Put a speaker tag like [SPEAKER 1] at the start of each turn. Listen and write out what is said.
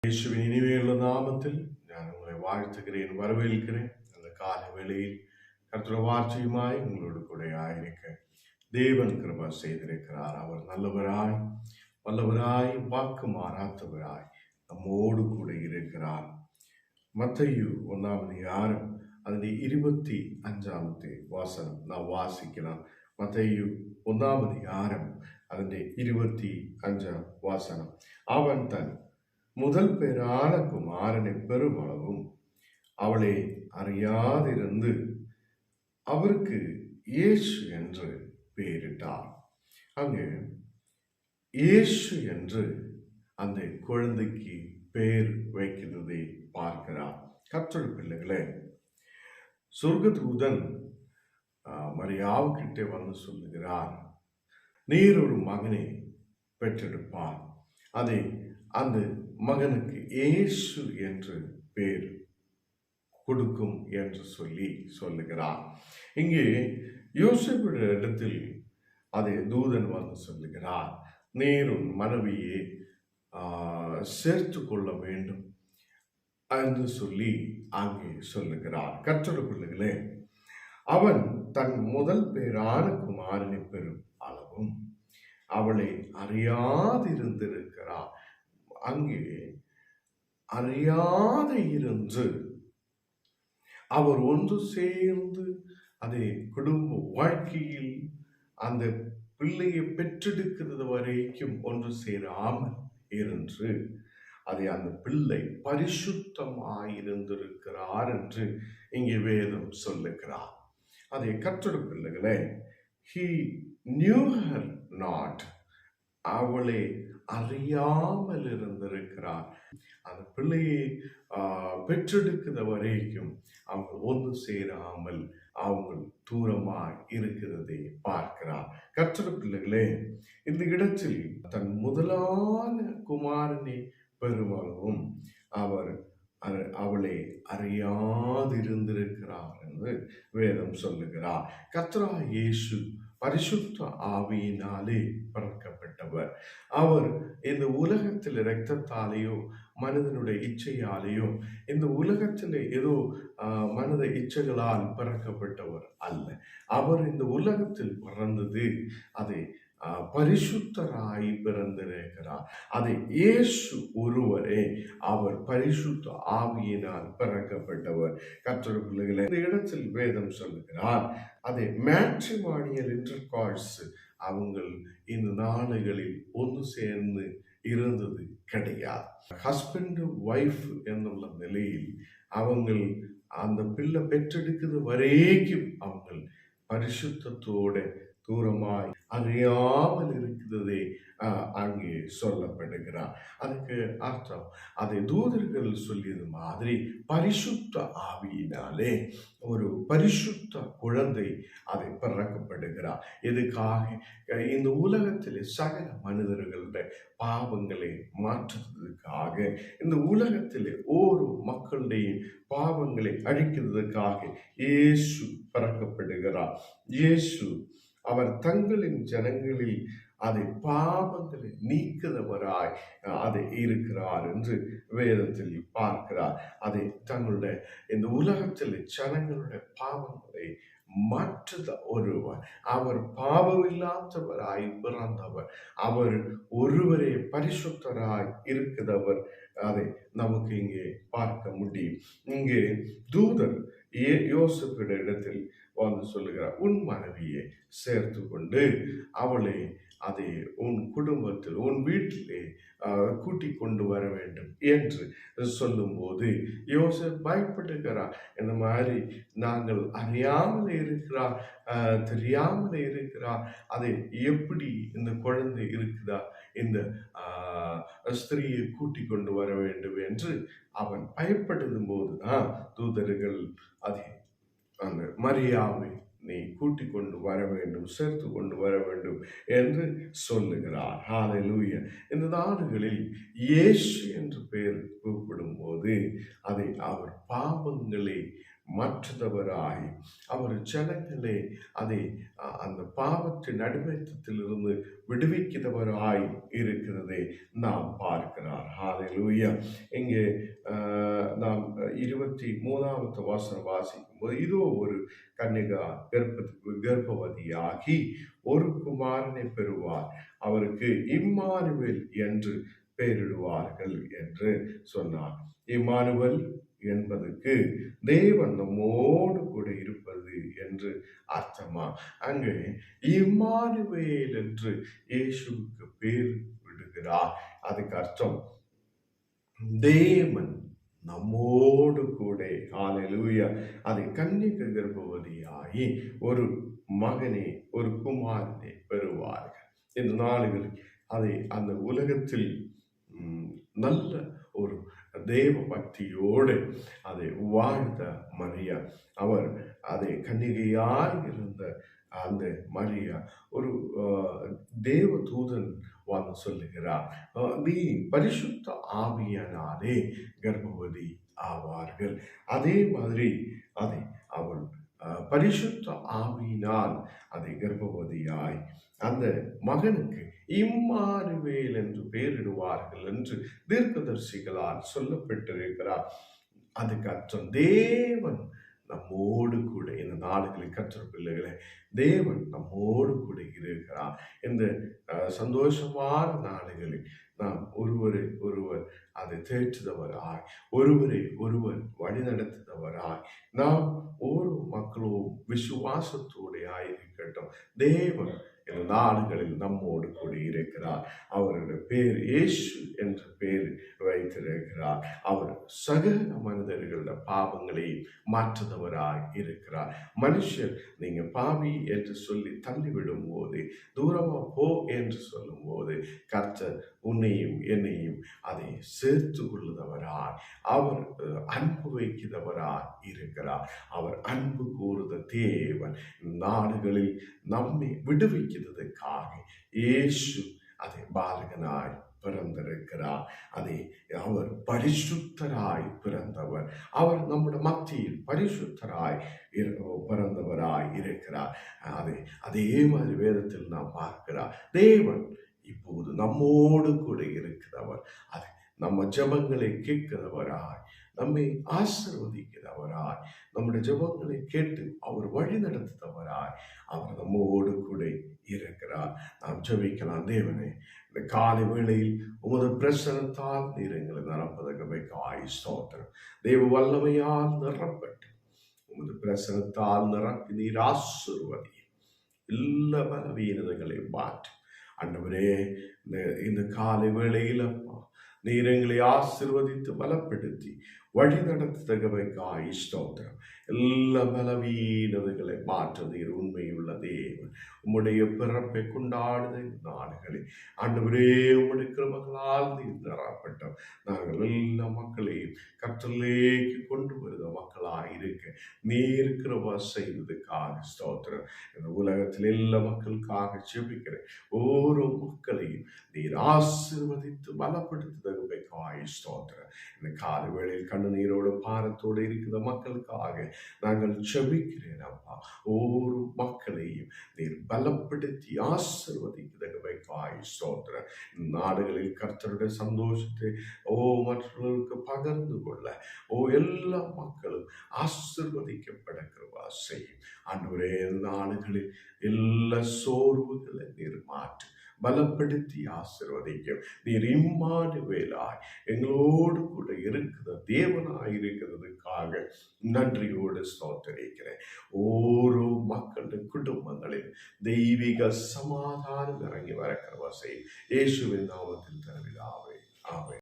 [SPEAKER 1] இயேசுவின் இனிமையுள்ள நாமத்தில் நான் உங்களை வாழ்த்துகிறேன், வரவேற்கிறேன். அந்த கால வேளையில் கர்த்தருடைய வார்த்தையுமாய் உங்களோடு கூட ஆயிருக்க தேவன் கிருபை செய்திருக்கிறார். அவர் நல்லவராய், வல்லவராய், வாக்கு மாறாத்தவராய் நம்மோடு கூட இருக்கிறார். மத்தேயு 1 அதில் 25 வசனம் நாம் வாசிக்கலாம். மத்தேயு 1 அதில் 25 வசனம். அவன் தன் முதல் பேரான குமாரனை பெருமளவும் அவளை அறியாதிருந்து அவருக்கு இயேசு என்று பெயரிட்டார். அங்கு இயேசு என்று அந்த குழந்தைக்கு பெயர் வைக்கிறதை பார்க்கிறார். கர்த்தருடைய பிள்ளைகளே, சொர்க்கதூதன் மரியாவுக்கிட்டே வந்து சொல்லுகிறார், நீர் ஒரு மகனை பெற்றெடுப்பார், அதை அந்த மகனுக்கு இயேசு என்று பெயர் கொடுக்கும் என்று சொல்லுகிறார். இங்கே யோசேப்புடைய இடத்தில் அதை தூதன் வந்து சொல்லுகிறார், நீர் உன் மனைவியை சேர்த்து கொள்ள வேண்டும் என்று சொல்லி அங்கே சொல்லுகிறார். கர்த்தருடைய பிள்ளைகளே, அவன் தன் முதல் பேரான குமாரனை பெறும் அளவும் அவளை அறியாதிருந்திருக்கிறார். அங்கே அறியாத இருந்து அவர் ஒன்று சேர்ந்து அதை குடும்ப வாழ்க்கையில் அந்த பிள்ளையை பெற்றெடுக்கிறது வரைக்கும் ஒன்று சேராமல் இருந்து அதை அந்த பிள்ளை பரிசுத்தமாயிருந்திருக்கிறார் என்று இங்கே வேதம் சொல்லுகிறார். அதை கர்த்தருடைய பிள்ளைகளே, he knew her not, அவளை அறியாமல் இருந்திருக்கிறார். அந்த பிள்ளையை பெற்றெடுக்கிற வரைக்கும் அவங்க ஒன்று சேராமல் அவங்க தூரமாய் இருக்கிறதை பார்க்கிறார். கர்த்தருடைய பிள்ளைகளே, இந்த இடத்தில் தன் முதலான குமாரனை பெருமளவும் அவளை அறியாதிருந்திருக்கிறார் என்று வேதம் சொல்லுகிறார். கர்த்தராகிய இயேசு பரிசுத்த ஆவியினாலே பிறக்கப்பட்டவர். அவர் இந்த உலகத்தில் இரத்தத்தாலேயோ மனிதனுடைய இச்சையாலேயோ இந்த உலகத்தில் ஏதோ மனித இச்சைகளால் பிறக்கப்பட்டவர் அல்ல. அவர் இந்த உலகத்தில் பிறந்தது அதை பரிசுத்தராய் பிறந்திருக்கிறார். அதை இயேசு ஒருவரே, அவர் பரிசுத்த ஆவியினால் பிறக்கப்பட்டவர். கர்த்தருடைய பிள்ளைகளை, இந்த இடத்தில் வேதம் சொல்லுகிறார், அதை மேட்ரிமானியல் இன்டர்கார்ஸ் அவங்கள் இந்த நாடுகளில் ஒன்று சேர்ந்து இருந்தது கிடையாது. ஹஸ்பண்ட் ஒய்ஃப் என்னுள்ள நிலையில் அவங்கள் அந்த பிள்ளை பெற்றெடுக்கிறது வரைக்கும் அவங்கள் பரிசுத்தத்தோட தூரமாய் அறியாமல் இருக்கிறதே அங்கே சொல்லப்படுகிறார். அதுக்கு அர்த்தம் அதை தூதர்கள் சொல்லியது மாதிரி பரிசுத்த ஆவியினாலே ஒரு பரிசுத்த குழந்தை அதை பிறக்கப்படுகிறார். எதுக்காக? இந்த இலகத்திலே சகல மனிதர்களுடைய பாவங்களை மாற்றுவதற்காக, இந்த உலகத்திலே ஒரு மக்களுடைய பாவங்களை அழிக்கிறதுக்காக இயேசு பிறக்கப்படுகிறார். இயேசு அவர் தங்களின் ஜனங்களில் அதை பாவங்களை நீக்கிறவராய் அதை இருக்கிறார் என்று வேதத்தில் பார்க்கிறார். அதை தங்களுடைய இந்த உலகத்தில் ஜனங்களுடைய பாவங்களை மாற்றுத ஒருவர், அவர் பாவமில்லாதவராய் பிறந்தவர், அவர் ஒருவரே பரிசுத்தராய் இருக்கிறவர். அதை நமக்கு இங்கே பார்க்க முடியும். இங்கே தூதர் யோசேப்பு இடத்தில் வந்து சொல்லுகிறார், உன் மனைவியை சேர்த்து கொண்டு அவளை அதை உன் குடும்பத்தில் உன் வீட்டிலே கூட்டிக் கொண்டு வர வேண்டும் என்று சொல்லும் போது யோசேப்பு பயப்படுகிறார். இந்த மாதிரி நாங்கள் அறியாமல் இருக்கிறார், தெரியாமல் இருக்கிறார், அதை எப்படி இந்த குழந்தை இருக்குதா இந்த ஸ்திரீயை கூட்டிக் கொண்டு வர வேண்டும் என்று அவன் பயப்படுதும் போதுதான் தூதர்கள் அதை அந்த மரியாவை நீ கூட்டிக் கொண்டு வர வேண்டும், சேர்த்து கொண்டு வர வேண்டும் என்று சொல்லுகிறார். ஹல்லேலூயா. இந்த நாடுகளில் இயேசு என்று பெயர் கூப்பிடும் போது அதை அவர் பாவங்களை மாற்றுகிறவராய், அவர் ஜனங்களை அதை அந்த பாவத்தின் அடிமைத்தத்திலிருந்து விடுவிக்கிறவராய் இருக்கிறதை நாம் பார்க்கிறார். ஹalleluya. இங்கே நாம் 23வது வசனம் வாசிக்கும் போது, இதோ ஒரு கன்னிகா கர்ப்பவதியாகி ஒரு குமாரனை பெறுவார், அவருக்கு இம்மானுவேல் என்று பெயரிடுவார்கள் என்று சொன்னார். இம்மானுவேல் என்பதற்கு தேவன் நம்மோடு கூட இருப்பது என்று அர்த்தமா? அங்கே இம்மானுவேல் என்று இயேசுவுக்கு பேர் விடுகிறார். அதுக்கு அர்த்தம் தேவன் நம்மோடு கூட. ஹalleluya. அதை கன்னிகை கர்ப்பவதியாகி ஒரு மகனை, ஒரு குமாரனை பெறுவார்கள். இந்த நாடுகளில் அதை அந்த உலகத்தில் நல்ல ஒரு தேவ பக்தியோடு அதை வாழ்ந்த மரியா, அவர் அதை கன்னிகையாய் இருந்த அந்த மரியா, ஒரு தேவ தூதன் வந்து சொல்லுகிறார், நீ பரிசுத்த ஆவியானாலே கர்ப்பவதி ஆவார்கள். அதே மாதிரி அதை அவள் பரிசுத்த ஆவியினால் அதை கர்ப்பவதியாய் அந்த மகனுக்கு இம்மானுவேல் என்று பெயரிடுவார்கள் என்று தீர்க்கதரிசிகளால் சொல்லப்பட்டிருக்கிறார். அதுக்கு அர்த்தம் தேவன் நம்மோடு கூட. இந்த நாடுகளில் கற்ற பிள்ளைகளை, தேவன் நம்மோடு கூட இருக்கிறார். இந்த சந்தோஷமான நாடுகளில் நாம் ஒருவரை ஒருவர் அதை தேற்றுதவராய், ஒருவரை ஒருவர் வழிநடத்துதவராய், நாம் ஒரு மக்களும் விசுவாசத்தோடு ஆயிருக்கட்டும். தேவன் இந்த நாடுகளில் நம்மோடு கூட இருக்கிறார். அவருடைய பேர் இயேசு என்ற பேர் வைத்திருக்கிறார். அவர் சகல மனிதர்களுடைய பாவங்களை மாற்றுதவராய் இருக்கிறார். மனுஷர் நீங்க பாவி என்று சொல்லி தள்ளிவிடும் போது, தூரமா போ என்று சொல்லும் போது, கர்த்தர் உன்னையும் என்னையும் அதை சேர்த்து கொள்ளுதவராய், அவர் அன்பு வைக்கிறவராய் இருக்கிறார். அவர் அன்பு கூறுத தேவன் நாடுகளில் நம்மை விடுவிக்கிறதுக்காக இயேசு அதை பாலகனாய் பிறந்திருக்கிறார். அதை அவர் பரிசுத்தராய் பிறந்தவர். அவர் நம்முடைய மத்தியில் பரிசுத்தராய் பிறந்தவராய் இருக்கிறார். அதே மாதிரி வேதத்தில் நாம் பார்க்கிறார். தேவன் இப்போது நம்மோடு கூட இருக்கிறவர். அது நம்ம ஜெபங்களை கேட்கிறவராய், நம்மை ஆசீர்வதிக்கிறவராய், நம்முடைய ஜெபங்களை கேட்டு அவர் வழி நடத்துகிறவராய் அவர் நம்மோடு கூட இருக்கிறார். நாம் ஜெபிக்கலாம். தேவனே, இந்த காலை வேளையில் உமது பிரசனத்தால் நீர் எங்களை நிரப்பதற்காய் ஸ்தோத்திரம். தேவ வல்லமையால் நிரப்பட்டு உமது பிரசனத்தால் நிரப்பி நீர் ஆசீர்வதி, எல்லா பலவீனங்களை மாற்றி ஆண்டவரே, இந்த காலை வேளையில் அப்பா நீர் எங்களை ஆசீர்வதித்து பலப்படுத்தி வழி நடத்துதகவைக்காய் ஸ்தோத்திரம். எல்லா பலவீனதைகளை மாற்ற நீர் உண்மையுள்ள தேவன். உம்முடைய பிறப்பை கொண்டாடுத நாடுகளில் ஆண்டவரே, உம்முடைய கிருபைகளால் நீர் நிரப்பட்டோம். நாங்கள் எல்லா மக்களையும் கர்த்தரிலேக்கு கொண்டு வருத மக்களாய் இருக்க நீர் கிருபை செய்ததுக்காக ஸ்தோத்திரம். இந்த உலகத்தில் எல்லா மக்களுக்காக ஜெபிக்கிறேன். ஒவ்வொரு மக்களையும் நீர் ஆசீர்வதித்து பலப்படுத்துதகவைக்காய் ஸ்தோத்திரம். இந்த காலை வேளையில் கண்ணீரோடு பாரத்தோடு இருக்கிற மக்களுக்காக நாங்கள் ஜெபிக்கிறேன் அப்பா. ஒவ்வொரு மக்களையும் நீர் பலப்படுத்தி ஆசீர்வதிக்கிறதற்காய் ஸ்தோத்திரம். நாடுகளில் கர்த்தருடைய சந்தோஷத்தை மற்றவர்களுக்கு பகிர்ந்து கொள்ள எல்லா மக்களும் ஆசீர்வதிக்கப்பட கிருபை செய்யும் ஆண்டவரே. நாடுகளில் எல்லா சோர்வுகளை நீர் மாற்று பலப்படுத்தி ஆசீர்வதிக்கும். நீர் இம்மானுவேலாய் எங்களோடு கூட இருக்கிற தேவனாய் இருக்கிறதுக்காக நன்றியோடு ஸ்தோத்திரிக்கிறேன். ஓரோ மக்களுடைய குடும்பங்களில் தெய்வீக சமாதானம் இறங்கி வர கிருபை செய்யும். இயேசுவின் நாமத்தில் தருகிறாவே. ஆமென்.